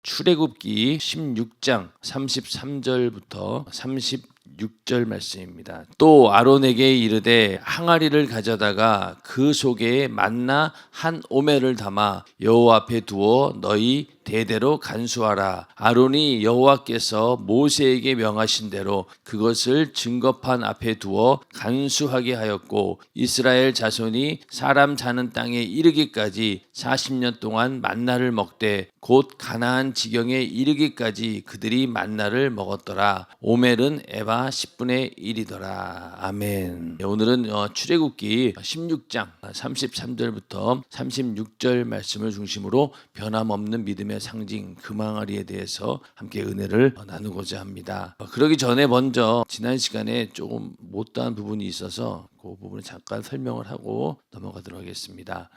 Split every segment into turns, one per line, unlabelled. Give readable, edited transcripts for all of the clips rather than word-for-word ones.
출애굽기 16장 33절부터 36절 말씀입니다. 또 아론에게 이르되 항아리를 가져다가 그 속에 만나 한 오멜을 담아 여호와 앞에 두어 너희 대대로 간수하라. 아론이 여호와께서 모세에게 명하신 대로 그것을 증거판 앞에 두어 간수하게 하였고, 이스라엘 자손이 사람 사는 땅에 이르기까지 40년 동안 만나를 먹되 곧 가나안 지경에 이르기까지 그들이 만나를 먹었더라. 오멜은 에바 10분의 1이더라. 아멘. 오늘은 출애굽기 16장 33절부터 36절 말씀을 중심으로 변함없는 믿음의 상징 금항아리에 대해서 함께 은혜를 나누고자 합니다. 그러기 전에 먼저 지난 시간에 조금 못다한 부분이 있어서 그 부분을 잠깐 설명을 하고 넘어가도록 하겠습니다.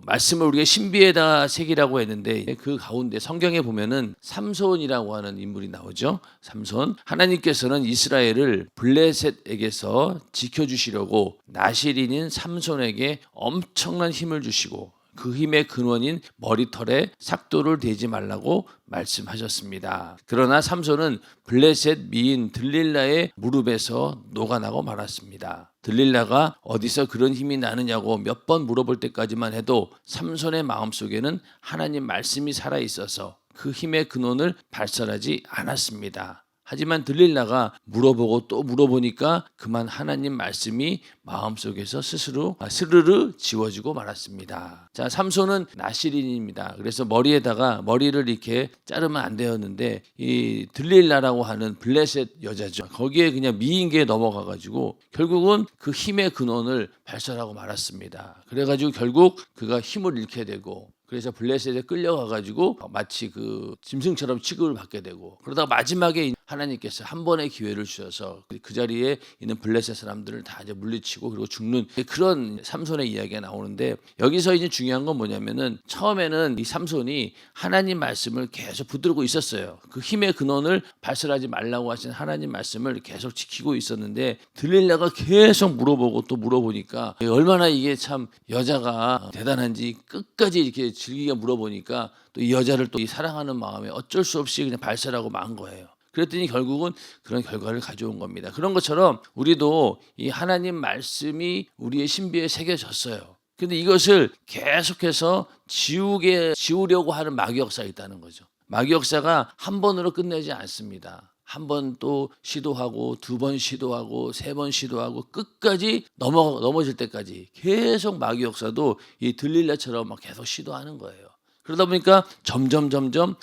말씀을 우리가 신비에다 새기라고 했는데 그 가운데 성경에 보면은 삼손이라고 하는 인물이 나오죠. 삼손. 하나님께서는 이스라엘을 블레셋에게서 지켜주시려고 나실인인 삼손에게 엄청난 힘을 주시고 그 힘의 근원인 머리털에 삭도를 대지 말라고 말씀하셨습니다. 그러나 삼손은 블레셋 미인 들릴라의 무릎에서 녹아나고 말았습니다. 들릴라가 어디서 그런 힘이 나느냐고 몇 번 물어볼 때까지만 해도 삼손의 마음속에는 하나님 말씀이 살아있어서 그 힘의 근원을 발설하지 않았습니다. 하지만 들릴라가 물어보고 또 물어보니까 그만 하나님 말씀이 마음속에서 스스로 스르르 지워지고 말았습니다. 자, 삼손은 나실인입니다. 그래서 머리를 이렇게 자르면 안 되었는데 이 들릴라라고 하는 블레셋 여자죠. 거기에 그냥 미인계에 넘어가가지고 결국은 그 힘의 근원을 발설하고 말았습니다. 그래가지고 결국 그가 힘을 잃게 되고, 그래서 블레셋에 끌려가가지고 마치 그 짐승처럼 취급을 받게 되고, 그러다가 마지막에 하나님께서 한 번의 기회를 주셔서 그 자리에 있는 블레셋 사람들을 다 이제 물리치고 그리고 죽는 그런 삼손의 이야기가 나오는데, 여기서 이제 중요한 건 뭐냐면은 처음에는 이 삼손이 하나님 말씀을 계속 붙들고 있었어요. 그 힘의 근원을 발설하지 말라고 하신 하나님 말씀을 계속 지키고 있었는데, 들릴라가 계속 물어보고 또 물어보니까 얼마나 이게 참 여자가 대단한지 끝까지 이렇게 즐기게 물어보니까 또 이 여자를 또 사랑하는 마음에 어쩔 수 없이 그냥 발설하고 만 거예요. 그랬더니 결국은 그런 결과를 가져온 겁니다. 그런 것처럼 우리도 이 하나님 말씀이 우리의 신비에 새겨졌어요. 근데 이것을 계속해서 지우려고 하는 마귀 역사가 있다는 거죠. 마귀 역사가 한 번으로 끝내지 않습니다. 한 번 또 시도하고 두 번 시도하고 세 번 시도하고 끝까지 넘어질 때까지 계속 마귀 역사도 이 들릴라처럼 막 계속 시도하는 거예요. 그러다 보니까 점점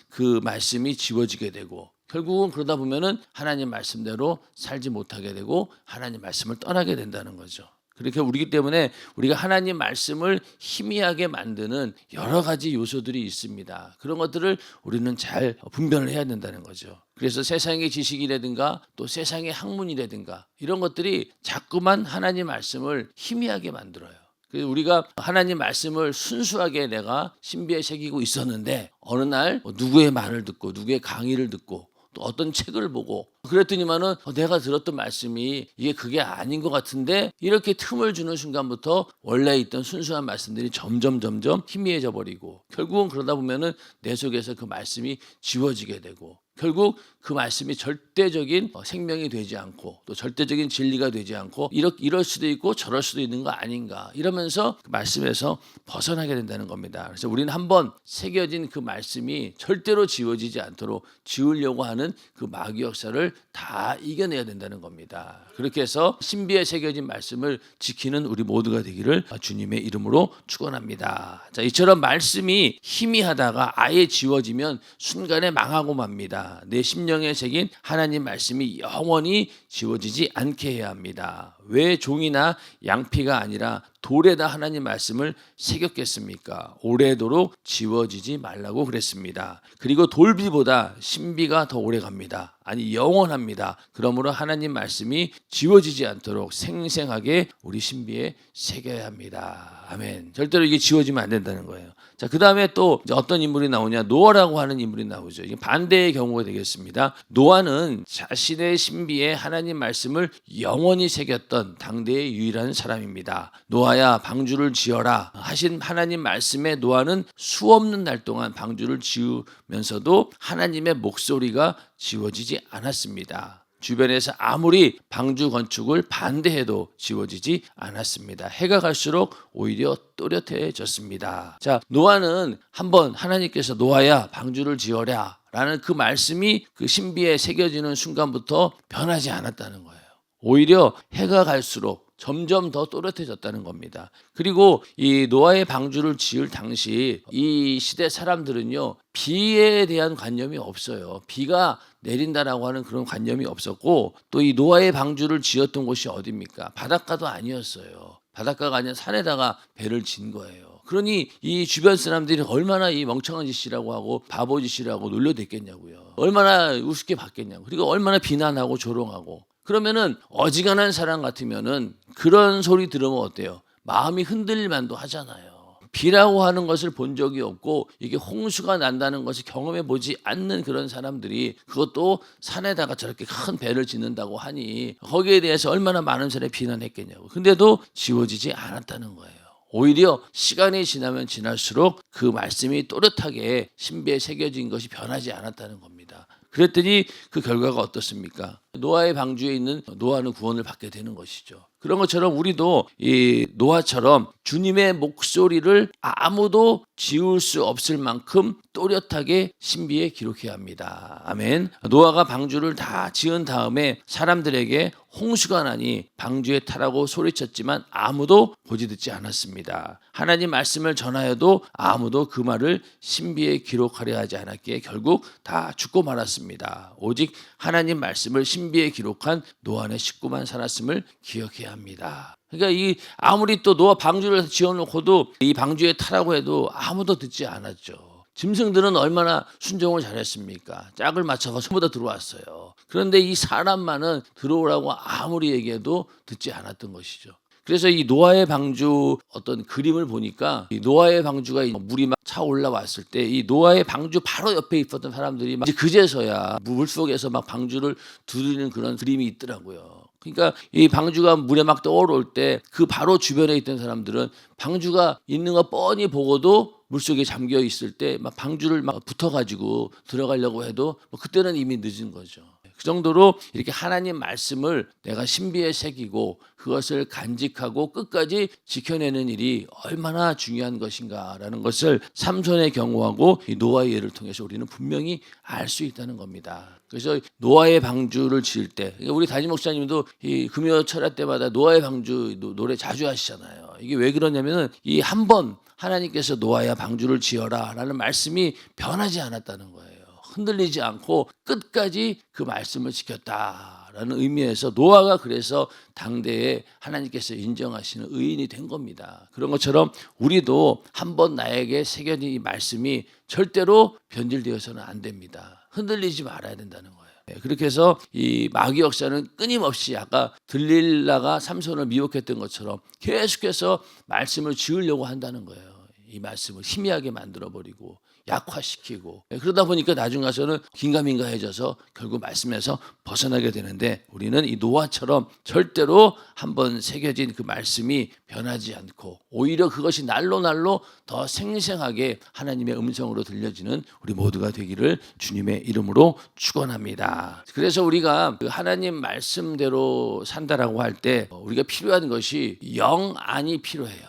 그 말씀이 지워지게 되고, 결국은 그러다 보면은 하나님 말씀대로 살지 못하게 되고 하나님 말씀을 떠나게 된다는 거죠. 그렇게 우리기 때문에 우리가 하나님 말씀을 희미하게 만드는 여러 가지 요소들이 있습니다. 그런 것들을 우리는 잘 분별을 해야 된다는 거죠. 그래서 세상의 지식이라든가 또 세상의 학문이라든가 이런 것들이 자꾸만 하나님 말씀을 희미하게 만들어요. 그래서 우리가 하나님 말씀을 순수하게 내가 신비에 새기고 있었는데 어느 날 누구의 말을 듣고 누구의 강의를 듣고 또 어떤 책을 보고 그랬더니만은 내가 들었던 말씀이 이게 그게 아닌 것 같은데, 이렇게 틈을 주는 순간부터 원래 있던 순수한 말씀들이 점점 희미해져 버리고, 결국은 그러다 보면은 내 속에서 그 말씀이 지워지게 되고, 결국 그 말씀이 절대적인 생명이 되지 않고 또 절대적인 진리가 되지 않고 이럴 수도 있고 저럴 수도 있는 거 아닌가 이러면서 그 말씀에서 벗어나게 된다는 겁니다. 그래서 우리는 한번 새겨진 그 말씀이 절대로 지워지지 않도록 지우려고 하는 그 마귀 역사를 다 이겨내야 된다는 겁니다. 그렇게 해서 신비에 새겨진 말씀을 지키는 우리 모두가 되기를 주님의 이름으로 축원합니다. 자, 이처럼 말씀이 희미하다가 아예 지워지면 순간에 망하고 맙니다. 내 심령에 새긴 하나님 말씀이 영원히 지워지지 않게 해야 합니다. 왜 종이나 양피가 아니라 돌에다 하나님 말씀을 새겼겠습니까? 오래도록 지워지지 말라고 그랬습니다. 그리고 돌비보다 신비가 더 오래 갑니다. 아니 영원합니다. 그러므로 하나님 말씀이 지워지지 않도록 생생하게 우리 신비에 새겨야 합니다. 아멘. 절대로 이게 지워지면 안 된다는 거예요. 자, 그 다음에 또 이제 어떤 인물이 나오냐? 노아라고 하는 인물이 나오죠. 이게 반대의 경우가 되겠습니다. 노아는 자신의 신비에 하나님 말씀을 영원히 새겼던 당대의 유일한 사람입니다. 노아야 방주를 지어라 하신 하나님 말씀에 노아는 수없는 날 동안 방주를 지으면서도 하나님의 목소리가 지워지지 않았습니다. 주변에서 아무리 방주 건축을 반대해도 지워지지 않았습니다. 해가 갈수록 오히려 또렷해졌습니다. 자, 노아는 한번 하나님께서 노아야 방주를 지어라 라는 그 말씀이 그 신비에 새겨지는 순간부터 변하지 않았다는 거예요. 오히려 해가 갈수록 점점 더 또렷해졌다는 겁니다. 그리고 이 노아의 방주를 지을 당시 이 시대 사람들은요, 비에 대한 관념이 없어요. 비가 내린다라고 하는 그런 관념이 없었고, 또 이 노아의 방주를 지었던 곳이 어디입니까? 바닷가도 아니었어요. 바닷가가 아니라 산에다가 배를 진 거예요. 그러니 이 주변 사람들이 얼마나 이 멍청한 짓이라고 하고 바보 짓이라고 놀려댔겠냐고요. 얼마나 우습게 봤겠냐고. 그리고 얼마나 비난하고 조롱하고. 그러면은 어지간한 사람 같으면은 그런 소리 들으면 어때요? 마음이 흔들릴 만도 하잖아요. 비라고 하는 것을 본 적이 없고 이게 홍수가 난다는 것을 경험해 보지 않는 그런 사람들이 그것도 산에다가 저렇게 큰 배를 짓는다고 하니 거기에 대해서 얼마나 많은 사람이 비난했겠냐고. 근데도 지워지지 않았다는 거예요. 오히려 시간이 지나면 지날수록 그 말씀이 또렷하게 신비에 새겨진 것이 변하지 않았다는 겁니다. 그랬더니 그 결과가 어떻습니까? 노아의 방주에 있는 노아는 구원을 받게 되는 것이죠. 그런 것처럼 우리도 이 노아처럼 주님의 목소리를 아무도 지울 수 없을 만큼 또렷하게 신비에 기록해야 합니다. 아멘. 노아가 방주를 다 지은 다음에 사람들에게 홍수가 나니 방주에 타라고 소리쳤지만 아무도 보지 듣지 않았습니다. 하나님 말씀을 전하여도 아무도 그 말을 신비에 기록하려 하지 않았기에 결국 다 죽고 말았습니다. 오직 하나님 말씀을 신비에 기록한 노아의 식구만 살았음을 기억해야 합니다. 그러니까 이 아무리 또 노아 방주를 지어놓고도 이 방주에 타라고 해도 아무도 듣지 않았죠. 짐승들은 얼마나 순종을 잘했습니까? 짝을 맞춰서 전부 다 들어왔어요. 그런데 이 사람만은 들어오라고 아무리 얘기해도 듣지 않았던 것이죠. 그래서 이 노아의 방주 어떤 그림을 보니까 이 노아의 방주가 물이 막 차 올라왔을 때 이 노아의 방주 바로 옆에 있었던 사람들이 막 이제 그제서야 물속에서 막 방주를 두드리는 그런 그림이 있더라고요. 그러니까 이 방주가 물에 막 떠오를 때 그 바로 주변에 있던 사람들은 방주가 있는 거 뻔히 보고도 물속에 잠겨 있을 때 막 방주를 막 붙어가지고 들어가려고 해도 그때는 이미 늦은 거죠. 그 정도로 이렇게 하나님 말씀을 내가 신비에 새기고 그것을 간직하고 끝까지 지켜내는 일이 얼마나 중요한 것인가라는 것을 삼손의 경우하고 이 노아의 예를 통해서 우리는 분명히 알 수 있다는 겁니다. 그래서 노아의 방주를 지을 때 우리 담임 목사님도 이 금요 철야 때마다 노아의 방주 노래 자주 하시잖아요. 이게 왜 그러냐면은 이 한 번 하나님께서 노아야 방주를 지어라 라는 말씀이 변하지 않았다는 거예요. 흔들리지 않고 끝까지 그 말씀을 지켰다라는 의미에서 노아가 그래서 당대에 하나님께서 인정하시는 의인이 된 겁니다. 그런 것처럼 우리도 한번 나에게 새겨진 이 말씀이 절대로 변질되어서는 안 됩니다. 흔들리지 말아야 된다는 거예요. 그렇게 해서 이 마귀 역사는 끊임없이 아까 들릴라가 삼손을 미혹했던 것처럼 계속해서 말씀을 지으려고 한다는 거예요. 이 말씀을 희미하게 만들어버리고 약화시키고 그러다 보니까 나중 가서는 긴가민가해져서 결국 말씀에서 벗어나게 되는데 우리는 이 노아처럼 절대로 한번 새겨진 그 말씀이 변하지 않고 오히려 그것이 날로 더 생생하게 하나님의 음성으로 들려지는 우리 모두가 되기를 주님의 이름으로 축원합니다. 그래서 우리가 그 하나님 말씀대로 산다라고 할 때 우리가 필요한 것이 영안이 필요해요.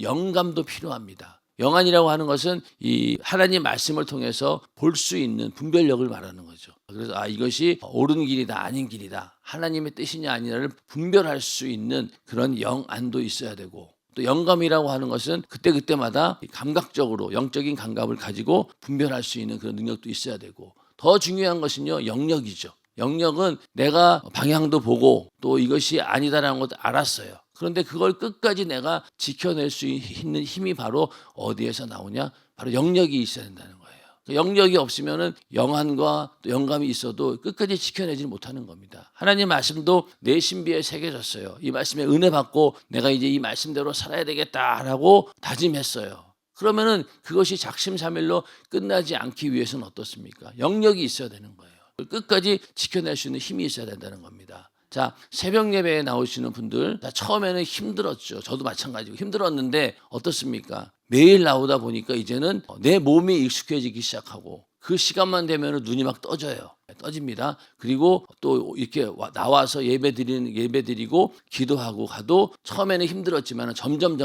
영감도 필요합니다. 영안이라고 하는 것은 이 하나님 말씀을 통해서 볼 수 있는 분별력을 말하는 거죠. 그래서 이것이 옳은 길이다 아닌 길이다 하나님의 뜻이냐 아니냐를 분별할 수 있는 그런 영안도 있어야 되고 또 영감이라고 하는 것은 그때마다 감각적으로 영적인 감각을 가지고 분별할 수 있는 그런 능력도 있어야 되고 더 중요한 것은요 영역이죠. 영역은 내가 방향도 보고 또 이것이 아니다라는 것도 알았어요. 그런데 그걸 끝까지 내가 지켜낼 수 있는 힘이 바로 어디에서 나오냐? 바로 영역이 있어야 된다는 거예요. 영역이 없으면은 영안과 또 영감이 있어도 끝까지 지켜내지 못하는 겁니다. 하나님 말씀도 내 신비에 새겨졌어요. 이 말씀에 은혜 받고 내가 이제 이 말씀대로 살아야 되겠다라고 다짐했어요. 그러면은 그것이 작심삼일로 끝나지 않기 위해서는 어떻습니까? 영역이 있어야 되는 거예요. 끝까지 지켜낼 수 있는 힘이 있어야 된다는 겁니다. 자, 새벽 예배에 나오시는 분들, 처음에는 힘들었죠. 저도 마찬가지고 힘들었는데 어떻습니까? 매일 나오다 보니까 이제는 내 몸이 익숙해지기 시작하고 그 시간만 되면 눈이 막 떠집니다. 그리고 또 이렇게 나와서 예배드리고 기도하고 가도 처음에는 힘들었지만 점점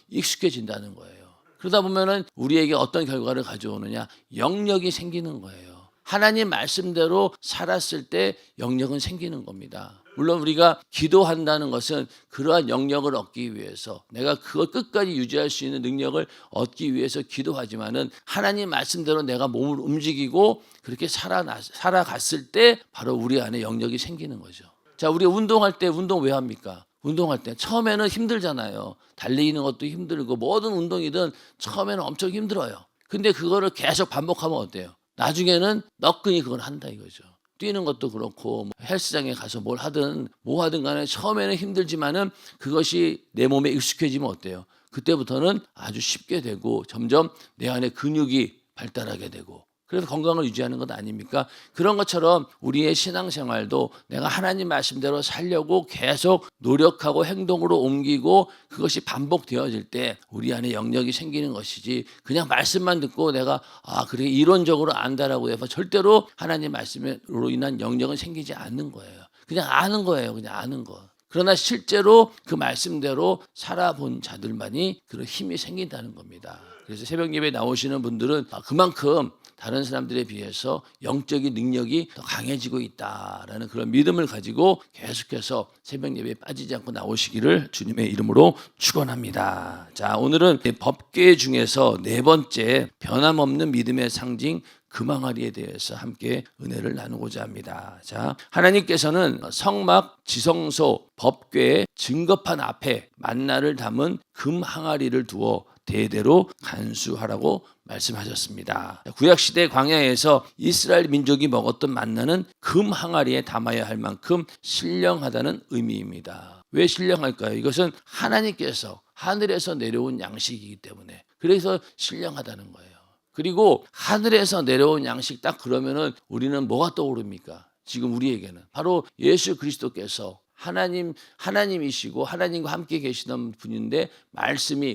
익숙해진다는 거예요. 그러다 보면은 우리에게 어떤 결과를 가져오느냐? 영역이 생기는 거예요. 하나님 말씀대로 살았을 때 영역은 생기는 겁니다. 물론 우리가 기도한다는 것은 그러한 영역을 얻기 위해서, 내가 그걸 끝까지 유지할 수 있는 능력을 얻기 위해서 기도하지만은 하나님 말씀대로 내가 몸을 움직이고 그렇게 살아갔을 때 바로 우리 안에 영역이 생기는 거죠. 자, 우리 운동할 때 운동 왜 합니까? 운동할 때 처음에는 힘들잖아요. 달리는 것도 힘들고 모든 운동이든 처음에는 엄청 힘들어요. 근데 그거를 계속 반복하면 어때요? 나중에는 너끈히 그걸 한다 이거죠. 뛰는 것도 그렇고 헬스장에 가서 뭐 하든 간에 처음에는 힘들지만은 그것이 내 몸에 익숙해지면 어때요? 그때부터는 아주 쉽게 되고 점점 내 안에 근육이 발달하게 되고, 그래서 건강을 유지하는 것 아닙니까? 그런 것처럼 우리의 신앙생활도 내가 하나님 말씀대로 살려고 계속 노력하고 행동으로 옮기고 그것이 반복되어질 때 우리 안에 영역이 생기는 것이지, 그냥 말씀만 듣고 내가 그래 이론적으로 안다라고 해서 절대로 하나님 말씀으로 인한 영역은 생기지 않는 거예요. 그냥 아는 거예요. 그냥 아는 거. 그러나 실제로 그 말씀대로 살아본 자들만이 그런 힘이 생긴다는 겁니다. 그래서 새벽 예배 나오시는 분들은 그만큼 다른 사람들에 비해서 영적인 능력이 더 강해지고 있다라는 그런 믿음을 가지고 계속해서 새벽 예배에 빠지지 않고 나오시기를 주님의 이름으로 축원합니다. 자, 오늘은 법궤 중에서 네 번째 변함없는 믿음의 상징 금항아리에 대해서 함께 은혜를 나누고자 합니다. 자, 하나님께서는 성막, 지성소, 법궤 증거판 앞에 만나를 담은 금항아리를 두어 대대로 간수하라고 말씀하셨습니다. 구약시대 광야에서 이스라엘 민족이 먹었던 만나는 금 항아리에 담아야 할 만큼 신령하다는 의미입니다. 왜 신령할까요? 이것은 하나님께서 하늘에서 내려온 양식이기 때문에, 그래서 신령하다는 거예요. 그리고 하늘에서 내려온 양식 딱 그러면은 우리는 뭐가 떠오릅니까? 지금 우리에게는 바로 예수 그리스도께서 하나님이시고 하나님과 함께 계시던 분인데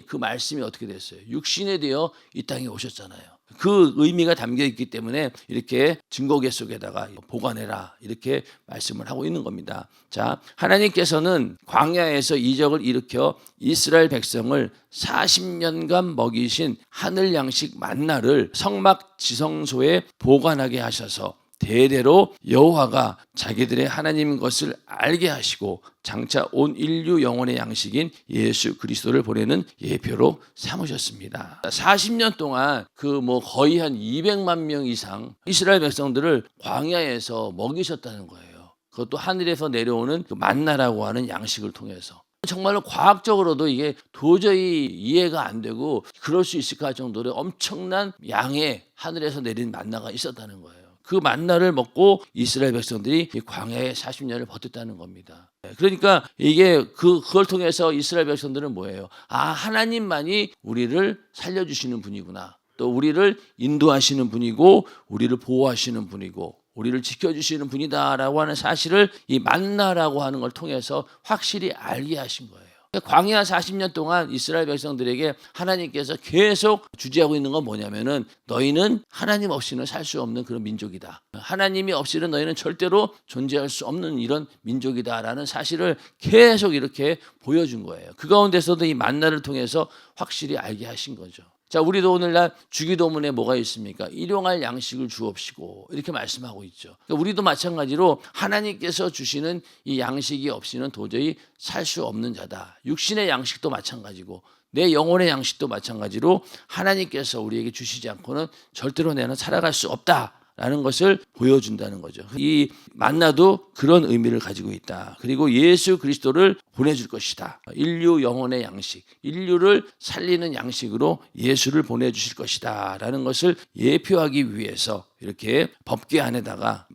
그 말씀이 어떻게 됐어요? 육신에 되어 이 땅에 오셨잖아요. 그 의미가 담겨 있기 때문에 이렇게 증거궤 속에다가 보관해라 이렇게 말씀을 하고 있는 겁니다. 자, 하나님께서는 광야에서 이적을 일으켜 이스라엘 백성을 40년간 먹이신 하늘 양식 만나를 성막 지성소에 보관하게 하셔서 대대로 여호와가 자기들의 하나님인 것을 알게 하시고 장차 온 인류 영혼의 양식인 예수 그리스도를 보내는 예표로 삼으셨습니다. 40년 동안 거의 한 200만 명 이상 이스라엘 백성들을 광야에서 먹이셨다는 거예요. 그것도 하늘에서 내려오는 그 만나라고 하는 양식을 통해서. 정말로 과학적으로도 이게 도저히 이해가 안 되고 그럴 수 있을까 정도로 엄청난 양의 하늘에서 내린 만나가 있었다는 거예요. 그 만나를 먹고 이스라엘 백성들이 광야에 40년을 버텼다는 겁니다. 그러니까 이게 그걸 통해서 이스라엘 백성들은 뭐예요? 하나님만이 우리를 살려주시는 분이구나. 또 우리를 인도하시는 분이고 우리를 보호하시는 분이고 우리를 지켜주시는 분이다라고 하는 사실을 이 만나라고 하는 걸 통해서 확실히 알게 하신 거예요. 광야 40년 동안 이스라엘 백성들에게 하나님께서 계속 주제하고 있는 건 뭐냐면은 너희는 하나님 없이는 살 수 없는 그런 민족이다. 하나님이 없이는 너희는 절대로 존재할 수 없는 이런 민족이다라는 사실을 계속 이렇게 보여준 거예요. 그 가운데서도 이 만나를 통해서 확실히 알게 하신 거죠. 자, 우리도 오늘날 주기도문에 뭐가 있습니까? 일용할 양식을 주옵시고 이렇게 말씀하고 있죠. 그러니까 우리도 마찬가지로 하나님께서 주시는 이 양식이 없이는 도저히 살 수 없는 자다. 육신의 양식도 마찬가지고 내 영혼의 양식도 마찬가지로 하나님께서 우리에게 주시지 않고는 절대로 내는 살아갈 수 없다. 라는 것을 보여준다는 거죠. 이 만나도 그런 의미를 가지고 있다. 그리고 예수 그리스도를 보내줄 것이다. 인류 영혼의 양식, 인류를 살리는 양식으로 예수를 보내주실 것이다. 라는 것을 예표하기 위해서 이렇게 법궤 안에다가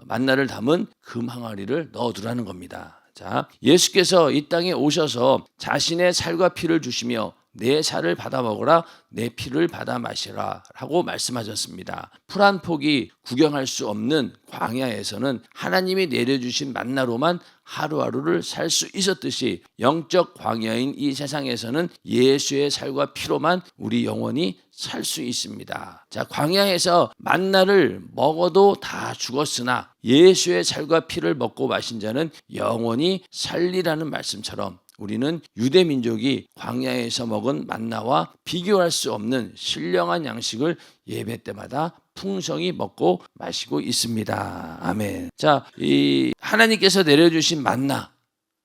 만나를 담은 금 항아리를 넣어두라는 겁니다. 자, 예수께서 이 땅에 오셔서 자신의 살과 피를 주시며 내 살을 받아 먹으라 내 피를 받아 마시라 라고 말씀하셨습니다. 풀 한 폭이 구경할 수 없는 광야에서는 하나님이 내려주신 만나로만 하루하루를 살 수 있었듯이 영적 광야인 이 세상에서는 예수의 살과 피로만 우리 영원히 살 수 있습니다. 자, 광야에서 만나를 먹어도 다 죽었으나 예수의 살과 피를 먹고 마신 자는 영원히 살리라는 말씀처럼 우리는 유대 민족이 광야에서 먹은 만나와 비교할 수 없는 신령한 양식을 예배 때마다 풍성히 먹고 마시고 있습니다. 아멘. 자, 이 하나님께서 내려주신 만나,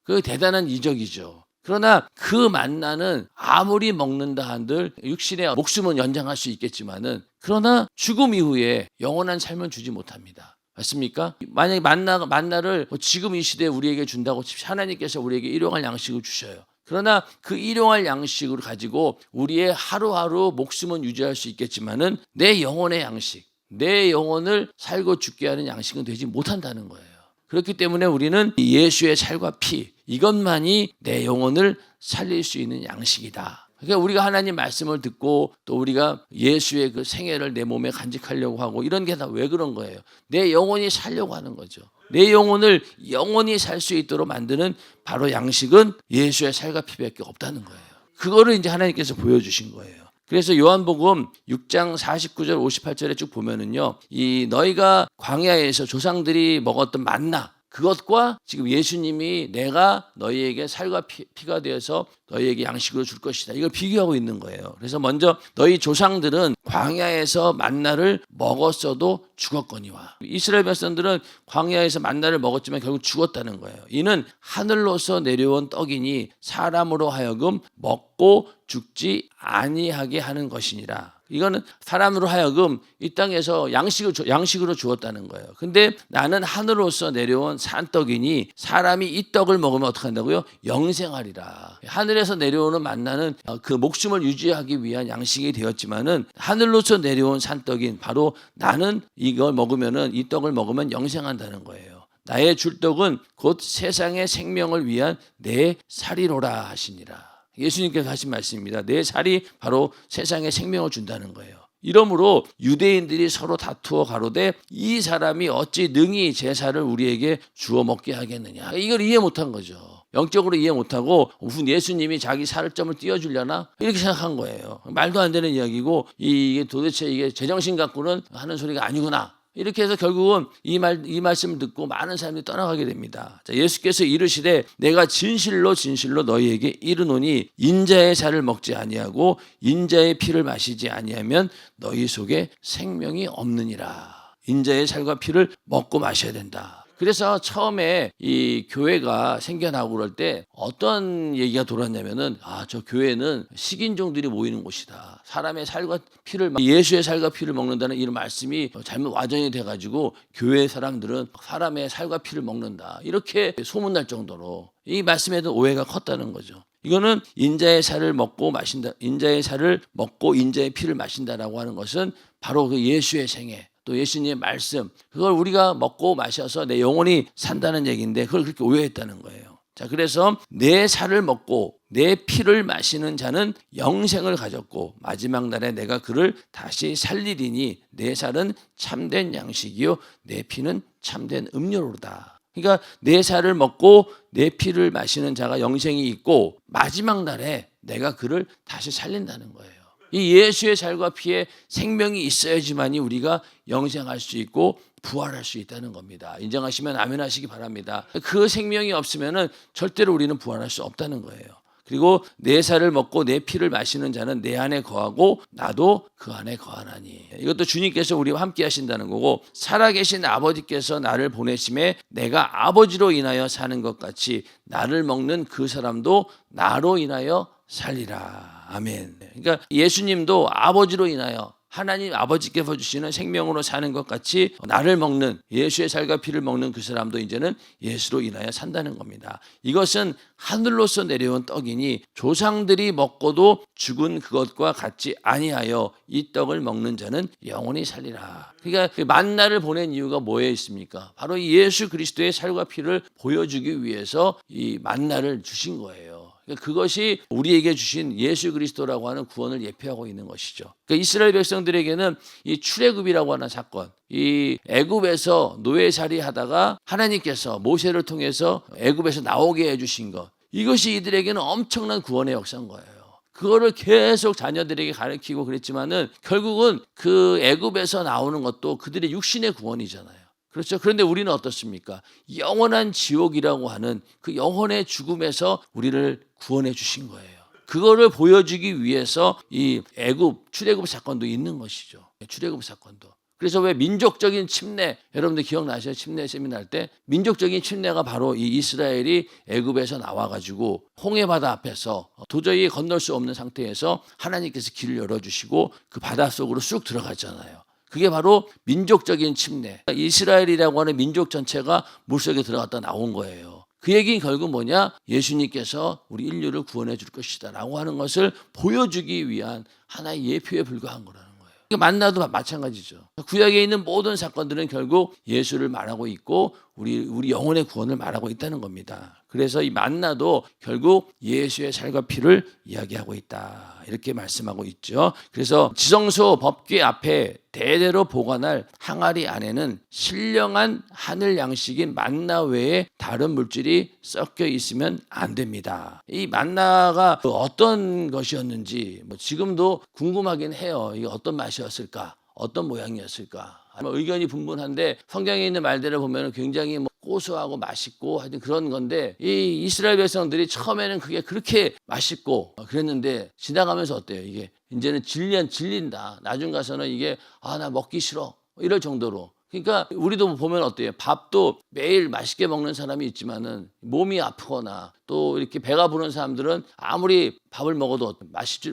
그 대단한 이적이죠. 그러나 그 만나는 아무리 먹는다 한들 육신의 목숨은 연장할 수 있겠지만은 그러나 죽음 이후에 영원한 삶은 주지 못합니다. 맞습니까? 만약에 만나를 지금 이 시대에 우리에게 준다고 하나님께서 우리에게 일용할 양식을 주셔요. 그러나 그 일용할 양식을 가지고 우리의 하루하루 목숨은 유지할 수 있겠지만은 내 영혼의 양식, 내 영혼을 살고 죽게 하는 양식은 되지 못한다는 거예요. 그렇기 때문에 우리는 예수의 살과 피, 이것만이 내 영혼을 살릴 수 있는 양식이다. 그러니까 우리가 하나님 말씀을 듣고 또 우리가 예수의 그 생애를 내 몸에 간직하려고 하고 이런 게 다 왜 그런 거예요? 내 영혼이 살려고 하는 거죠. 내 영혼을 영원히 살 수 있도록 만드는 바로 양식은 예수의 살과 피밖에 없다는 거예요. 그거를 이제 하나님께서 보여주신 거예요. 그래서 요한복음 6장 49절 58절에 쭉 보면은요, 이 너희가 광야에서 조상들이 먹었던 만나, 그것과 지금 예수님이 내가 너희에게 살과 피가 되어서 너희에게 양식으로 줄 것이다, 이걸 비교하고 있는 거예요. 그래서 먼저 너희 조상들은 광야에서 만나를 먹었어도 죽었거니와, 이스라엘 백성들은 광야에서 만나를 먹었지만 결국 죽었다는 거예요. 이는 하늘로서 내려온 떡이니 사람으로 하여금 먹고 죽지 아니하게 하는 것이니라. 이거는 사람으로 하여금 이 땅에서 양식으로 주었다는 거예요. 근데 나는 하늘로서 내려온 산떡이니 사람이 이 떡을 먹으면 어떻게 한다고요? 영생하리라. 하늘에서 내려오는 만나는 그 목숨을 유지하기 위한 양식이 되었지만은 하늘로서 내려온 산떡인 바로 나는 이걸 먹으면은, 이 떡을 먹으면 영생한다는 거예요. 나의 줄 떡은 곧 세상의 생명을 위한 내 살이로라 하시니라. 예수님께서 하신 말씀입니다. 내 살이 바로 세상에 생명을 준다는 거예요. 이러므로 유대인들이 서로 다투어 가로되 이 사람이 어찌 능히 제 살을 우리에게 주어 먹게 하겠느냐. 이걸 이해 못한 거죠. 영적으로 이해 못하고 무슨 예수님이 자기 살점을 띄워주려나 이렇게 생각한 거예요. 말도 안 되는 이야기고 이게 도대체 이게 제정신 갖고는 하는 소리가 아니구나. 이렇게 해서 결국은 이 말씀을 듣고 많은 사람들이 떠나가게 됩니다. 자, 예수께서 이르시되 내가 진실로 너희에게 이르노니 인자의 살을 먹지 아니하고 인자의 피를 마시지 아니하면 너희 속에 생명이 없느니라. 인자의 살과 피를 먹고 마셔야 된다. 그래서 처음에 이 교회가 생겨나고 그럴 때 어떤 얘기가 돌았냐면은, 저 교회는 식인종들이 모이는 곳이다. 사람의 살과 피를, 예수의 살과 피를 먹는다는 이런 말씀이 잘못 와전이 돼가지고 교회 사람들은 사람의 살과 피를 먹는다, 이렇게 소문날 정도로 이 말씀에도 오해가 컸다는 거죠. 이거는 인자의 살을 먹고 마신다, 인자의 살을 먹고 인자의 피를 마신다라고 하는 것은 바로 그 예수의 생애, 또 예수님의 말씀, 그걸 우리가 먹고 마셔서 내 영혼이 산다는 얘기인데 그걸 그렇게 오해했다는 거예요. 자, 그래서 내 살을 먹고 내 피를 마시는 자는 영생을 가졌고 마지막 날에 내가 그를 다시 살리리니 내 살은 참된 양식이요 내 피는 참된 음료로다. 그러니까 내 살을 먹고 내 피를 마시는 자가 영생이 있고 마지막 날에 내가 그를 다시 살린다는 거예요. 이 예수의 살과 피에 생명이 있어야지만이 우리가 영생할 수 있고 부활할 수 있다는 겁니다. 인정하시면 아멘 하시기 바랍니다. 그 생명이 없으면은 절대로 우리는 부활할 수 없다는 거예요. 그리고 내 살을 먹고 내 피를 마시는 자는 내 안에 거하고 나도 그 안에 거하나니. 이것도 주님께서 우리와 함께 하신다는 거고, 살아계신 아버지께서 나를 보내심에 내가 아버지로 인하여 사는 것 같이 나를 먹는 그 사람도 나로 인하여 살리라. 아멘. 그러니까 예수님도 아버지로 인하여, 하나님 아버지께서 주시는 생명으로 사는 것 같이 나를 먹는, 예수의 살과 피를 먹는 그 사람도 이제는 예수로 인하여 산다는 겁니다. 이것은 하늘로서 내려온 떡이니 조상들이 먹고도 죽은 그것과 같지 아니하여 이 떡을 먹는 자는 영원히 살리라. 그러니까 만나를 보낸 이유가 뭐에 있습니까? 바로 예수 그리스도의 살과 피를 보여주기 위해서 이 만나를 주신 거예요. 그것이 우리에게 주신 예수 그리스도라고 하는 구원을 예표하고 있는 것이죠. 그러니까 이스라엘 백성들에게는 이 출애굽이라고 하는 사건, 이 애굽에서 노예살이 하다가 하나님께서 모세를 통해서 애굽에서 나오게 해주신 것, 이것이 이들에게는 엄청난 구원의 역사인 거예요. 그거를 계속 자녀들에게 가르치고 그랬지만은 결국은 그 애굽에서 나오는 것도 그들의 육신의 구원이잖아요. 그렇죠. 그런데 우리는 어떻습니까? 영원한 지옥이라고 하는 그 영혼의 죽음에서 우리를 구원해 주신 거예요. 그거를 보여주기 위해서 이 애굽 출애굽 사건도 있는 것이죠. 출애굽 사건도. 그래서 왜 민족적인 침례, 여러분들 기억나셔요? 침례 세미나 때 민족적인 침례가 바로 이 이스라엘이 애굽에서 나와가지고 홍해 바다 앞에서 도저히 건널 수 없는 상태에서 하나님께서 길을 열어주시고 그 바다 속으로 쑥 들어갔잖아요. 그게 바로 민족적인 침례. 이스라엘이라고 하는 민족 전체가 물속에 들어갔다 나온 거예요. 그 얘기는 결국 뭐냐? 예수님께서 우리 인류를 구원해 줄 것이다 라고 하는 것을 보여주기 위한 하나의 예표에 불과한 거라는 거예요. 만나도 마찬가지죠. 구약에 있는 모든 사건들은 결국 예수를 말하고 있고 우리 영혼의 구원을 말하고 있다는 겁니다. 그래서 이 만나도 결국 예수의 살과 피를 이야기하고 있다. 이렇게 말씀하고 있죠. 그래서 지성소 법궤 앞에 대대로 보관할 항아리 안에는 신령한 하늘 양식인 만나 외에 다른 물질이 섞여 있으면 안 됩니다. 이 만나가 어떤 것이었는지 지금도 궁금하긴 해요. 이게 어떤 맛이었을까? 어떤 모양이었을까? 의견이 분분한데 성경에 있는 말들을 보면 굉장히 고소하고 맛있고 하여튼 그런 건데 이 이스라엘 백성들이 처음에는 그게 그렇게 맛있고 그랬는데 지나가면서 어때요? 이게 이제는 질린다. 나중 가서는 이게 나 먹기 싫어 이럴 정도로. 그러니까 우리도 보면 어때요? 밥도 매일 맛있게 먹는 사람이 있지만은 몸이 아프거나 또 이렇게 배가 부른 사람들은 아무리 밥을 먹어도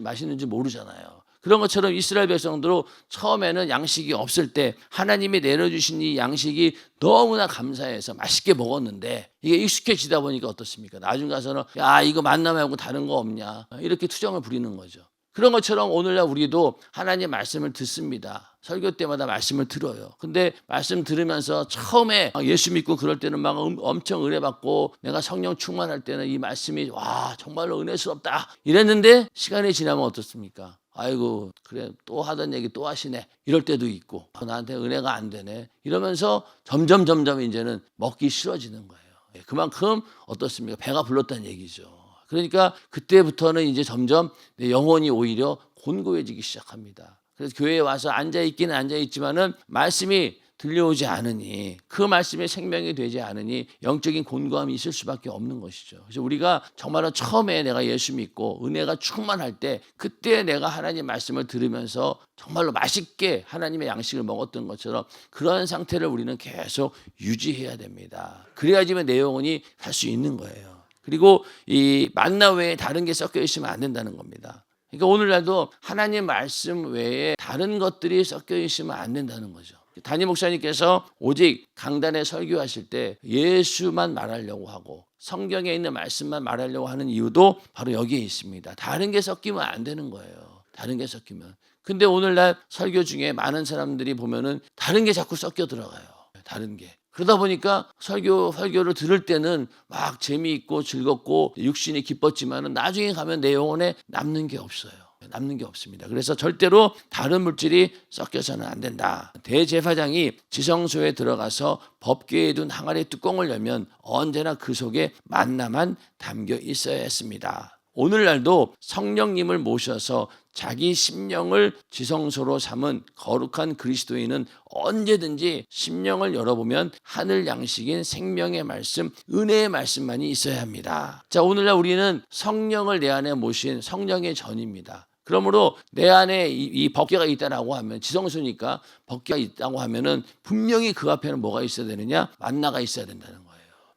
맛있는지 모르잖아요. 그런 것처럼 이스라엘 백성들도 처음에는 양식이 없을 때 하나님이 내려주신 이 양식이 너무나 감사해서 맛있게 먹었는데 이게 익숙해지다 보니까 어떻습니까? 나중 가서는 이거 만나 말고 다른 거 없냐 이렇게 투정을 부리는 거죠. 그런 것처럼 오늘날 우리도 하나님의 말씀을 듣습니다. 설교 때마다 말씀을 들어요. 근데 말씀 들으면서 처음에 예수 믿고 그럴 때는 막 엄청 은혜 받고 내가 성령 충만할 때는 이 말씀이 정말로 은혜스럽다 이랬는데 시간이 지나면 어떻습니까? 아이고 그래 또 하던 얘기 또 하시네 이럴 때도 있고 나한테 은혜가 안 되네 이러면서 점점 이제는 먹기 싫어지는 거예요. 그만큼 어떻습니까? 배가 불렀다는 얘기죠. 그러니까 그때부터는 이제 점점 내 영혼이 오히려 곤고해지기 시작합니다. 그래서 교회에 와서 앉아있기는 앉아있지만은 말씀이 들려오지 않으니 그 말씀에 생명이 되지 않으니 영적인 곤고함이 있을 수밖에 없는 것이죠. 그래서 우리가 정말로 처음에 내가 예수 믿고 은혜가 충만할 때 그때 내가 하나님 말씀을 들으면서 정말로 맛있게 하나님의 양식을 먹었던 것처럼 그런 상태를 우리는 계속 유지해야 됩니다. 그래야지만 내 영혼이 살 수 있는 거예요. 그리고 이 만나 외에 다른 게 섞여 있으면 안 된다는 겁니다. 그러니까 오늘날도 하나님 말씀 외에 다른 것들이 섞여 있으면 안 된다는 거죠. 담임 목사님께서 오직 강단에 설교하실 때 예수만 말하려고 하고 성경에 있는 말씀만 말하려고 하는 이유도 바로 여기에 있습니다. 다른 게 섞이면 안 되는 거예요. 다른 게 섞이면. 근데 오늘날 설교 중에 많은 사람들이 보면은 다른 게 자꾸 섞여 들어가요. 다른 게. 그러다 보니까 설교를 들을 때는 막 재미있고 즐겁고 육신이 기뻤지만은 나중에 가면 내 영혼에 남는 게 없어요. 남는 게 없습니다. 그래서 절대로 다른 물질이 섞여서는 안 된다. 대제사장이 지성소에 들어가서 법궤에 둔 항아리 뚜껑을 열면 언제나 그 속에 만나만 담겨 있어야 했습니다. 오늘날도 성령님을 모셔서 자기 심령을 지성소로 삼은 거룩한 그리스도인은 언제든지 심령을 열어보면 하늘 양식인 생명의 말씀, 은혜의 말씀만이 있어야 합니다. 자, 오늘날 우리는 성령을 내 안에 모신 성령의 전입니다. 그러므로 내 안에 이 법궤가 있다라고 하면 지성소니까 법궤가 있다고 하면은 분명히 그 앞에는 뭐가 있어야 되느냐? 만나가 있어야 된다는 거예요.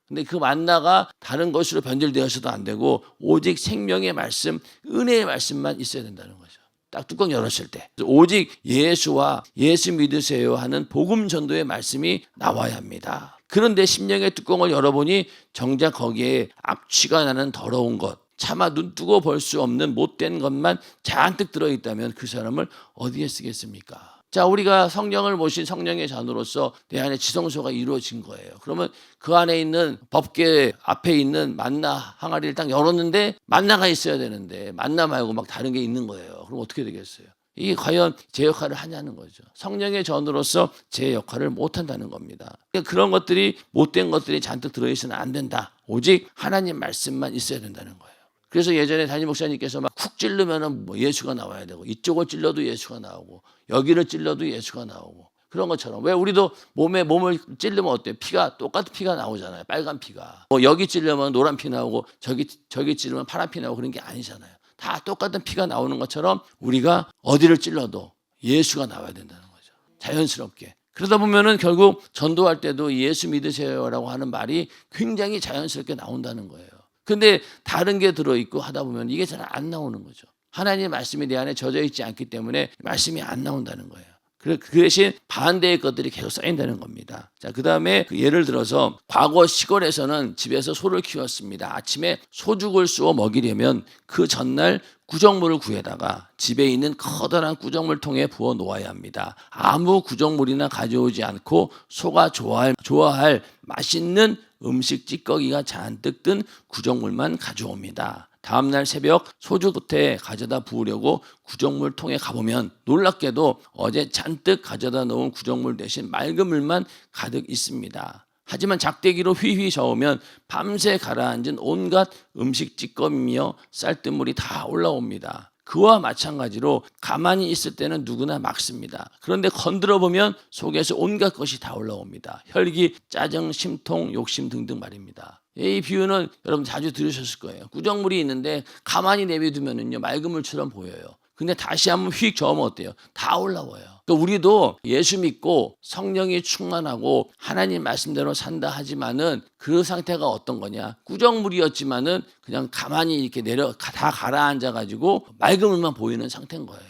근데 그 만나가 다른 것으로 변질되어서도 안 되고 오직 생명의 말씀, 은혜의 말씀만 있어야 된다는 거죠. 딱 뚜껑 열었을 때 오직 예수와 예수 믿으세요 하는 복음 전도의 말씀이 나와야 합니다. 그런데 심령의 뚜껑을 열어보니 정작 거기에 악취가 나는 더러운 것, 차마 눈뜨고 볼 수 없는 못된 것만 잔뜩 들어있다면 그 사람을 어디에 쓰겠습니까? 자, 우리가 성령을 모신 성령의 잔으로서 내 안에 지성소가 이루어진 거예요. 그러면 그 안에 있는 법궤 앞에 있는 만나 항아리를 딱 열었는데 만나가 있어야 되는데 만나 말고 막 다른 게 있는 거예요. 그럼 어떻게 되겠어요? 이게 과연 제 역할을 하냐는 거죠. 성령의 전으로서 제 역할을 못한다는 겁니다. 그러니까 그런 것들이 못된 것들이 잔뜩 들어있으면 안 된다. 오직 하나님 말씀만 있어야 된다는 거예요. 그래서 예전에 담임 목사님께서 막 쿡 찌르면은 뭐 예수가 나와야 되고 이쪽을 찔러도 예수가 나오고 여기를 찔러도 예수가 나오고 그런 것처럼 왜 우리도 몸을 찔르면 어때요? 피가 똑같은 피가 나오잖아요. 빨간 피가. 뭐 여기 찔르면 노란 피 나오고 저기 찔르면 파란 피 나오고 그런 게 아니잖아요. 다 똑같은 피가 나오는 것처럼 우리가 어디를 찔러도 예수가 나와야 된다는 거죠. 자연스럽게. 그러다 보면은 결국 전도할 때도 예수 믿으세요라고 하는 말이 굉장히 자연스럽게 나온다는 거예요. 근데 다른 게 들어있고 하다 보면 이게 잘 안 나오는 거죠. 하나님의 말씀이 내 안에 젖어 있지 않기 때문에 말씀이 안 나온다는 거예요. 그 대신 반대의 것들이 계속 쌓인다는 겁니다. 자, 그 다음에 예를 들어서 과거 시골에서는 집에서 소를 키웠습니다. 아침에 소죽을 쏘어 먹이려면 그 전날 구정물을 구해다가 집에 있는 커다란 구정물통에 부어 놓아야 합니다. 아무 구정물이나 가져오지 않고 소가 좋아할 맛있는 음식 찌꺼기가 잔뜩 든 구정물만 가져옵니다. 다음날 새벽 소주부터 가져다 부으려고 구정물 통에 가보면 놀랍게도 어제 잔뜩 가져다 놓은 구정물 대신 맑은 물만 가득 있습니다. 하지만 작대기로 휘휘 저으면 밤새 가라앉은 온갖 음식 찌꺼기며 쌀뜨물이 다 올라옵니다. 그와 마찬가지로 가만히 있을 때는 누구나 막습니다. 그런데 건드려 보면 속에서 온갖 것이 다 올라옵니다. 혈기, 짜증, 심통, 욕심 등등 말입니다. 이 비유는 여러분 자주 들으셨을 거예요. 구정물이 있는데 가만히 내비두면은요 맑은 물처럼 보여요. 근데 다시 한번 휙 저으면 어때요? 다 올라와요. 그러니까 우리도 예수 믿고 성령이 충만하고 하나님 말씀대로 산다 하지만은 그 상태가 어떤 거냐? 구정물이었지만은 그냥 가만히 이렇게 다 가라앉아 가지고 맑은 물만 보이는 상태인 거예요.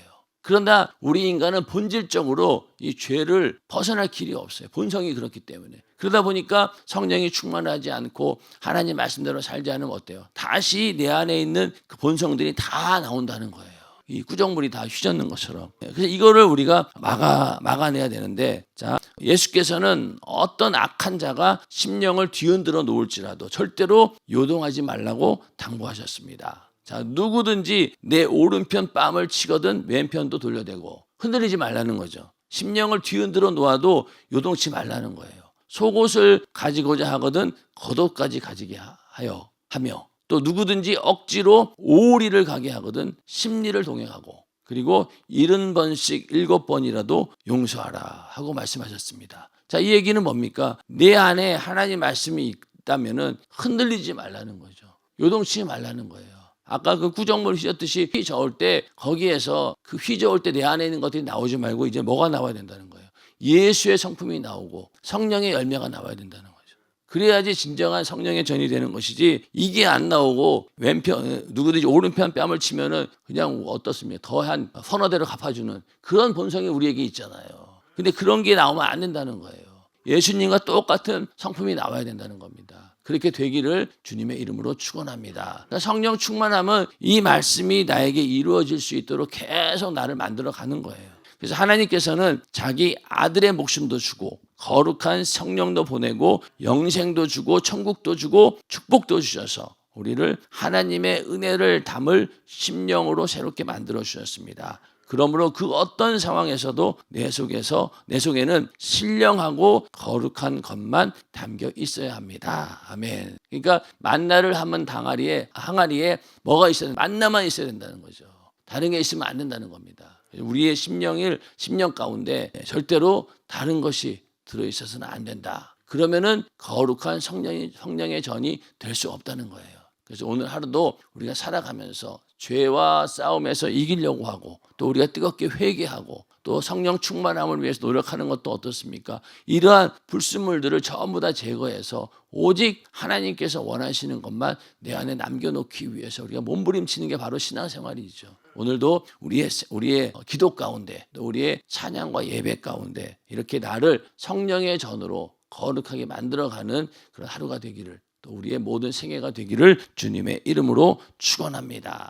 그러나 우리 인간은 본질적으로 이 죄를 벗어날 길이 없어요. 본성이 그렇기 때문에. 그러다 보니까 성령이 충만하지 않고 하나님 말씀대로 살지 않으면 어때요? 다시 내 안에 있는 그 본성들이 다 나온다는 거예요. 이 구정물이 다 휘젓는 것처럼. 그래서 이거를 우리가 막아내야 되는데, 자, 예수께서는 어떤 악한 자가 심령을 뒤흔들어 놓을지라도 절대로 요동하지 말라고 당부하셨습니다. 자, 누구든지 내 오른편 뺨을 치거든 왼편도 돌려대고 흔들리지 말라는 거죠. 심령을 뒤흔들어 놓아도 요동치 말라는 거예요. 속옷을 가지고자 하거든 겉옷까지 가지게 하며 또 누구든지 억지로 오리를 가게 하거든 심리를 동행하고 그리고 70번씩 7번이라도 용서하라 하고 말씀하셨습니다. 자, 이 얘기는 뭡니까? 내 안에 하나님 말씀이 있다면은 흔들리지 말라는 거죠. 요동치지 말라는 거예요. 아까 그 구정물 휘젓듯이 휘 저을 때 거기에서 그 휘 저을 때 내 안에 있는 것들이 나오지 말고 이제 뭐가 나와야 된다는 거예요. 예수의 성품이 나오고 성령의 열매가 나와야 된다는 거예요. 그래야지 진정한 성령의 전이 되는 것이지 이게 안 나오고 왼편 누구든지 오른편 뺨을 치면은 그냥 어떻습니까? 더 한 서너 대로 갚아주는 그런 본성이 우리에게 있잖아요. 근데 그런 게 나오면 안 된다는 거예요. 예수님과 똑같은 성품이 나와야 된다는 겁니다. 그렇게 되기를 주님의 이름으로 축원합니다. 그러니까 성령 충만하면 이 말씀이 나에게 이루어질 수 있도록 계속 나를 만들어 가는 거예요. 그래서 하나님께서는 자기 아들의 목숨도 주고 거룩한 성령도 보내고 영생도 주고 천국도 주고 축복도 주셔서 우리를 하나님의 은혜를 담을 심령으로 새롭게 만들어 주셨습니다. 그러므로 그 어떤 상황에서도 내 속에는 신령하고 거룩한 것만 담겨 있어야 합니다. 아멘. 그러니까 만나를 하면 항아리에 뭐가 있어야 만나만 있어야 된다는 거죠. 다른 게 있으면 안 된다는 겁니다. 우리의 심령 가운데 절대로 다른 것이 들어있어서는 안 된다. 그러면은 거룩한 성령의 전이 될 수 없다는 거예요. 그래서 오늘 하루도 우리가 살아가면서 죄와 싸움에서 이기려고 하고 또 우리가 뜨겁게 회개하고 또 성령 충만함을 위해서 노력하는 것도 어떻습니까? 이러한 불순물들을 전부 다 제거해서 오직 하나님께서 원하시는 것만 내 안에 남겨놓기 위해서 우리가 몸부림치는 게 바로 신앙생활이죠. 오늘도 우리의 기도 가운데 또 우리의 찬양과 예배 가운데 이렇게 나를 성령의 전으로 거룩하게 만들어가는 그런 하루가 되기를 또 우리의 모든 생애가 되기를 주님의 이름으로 축원합니다.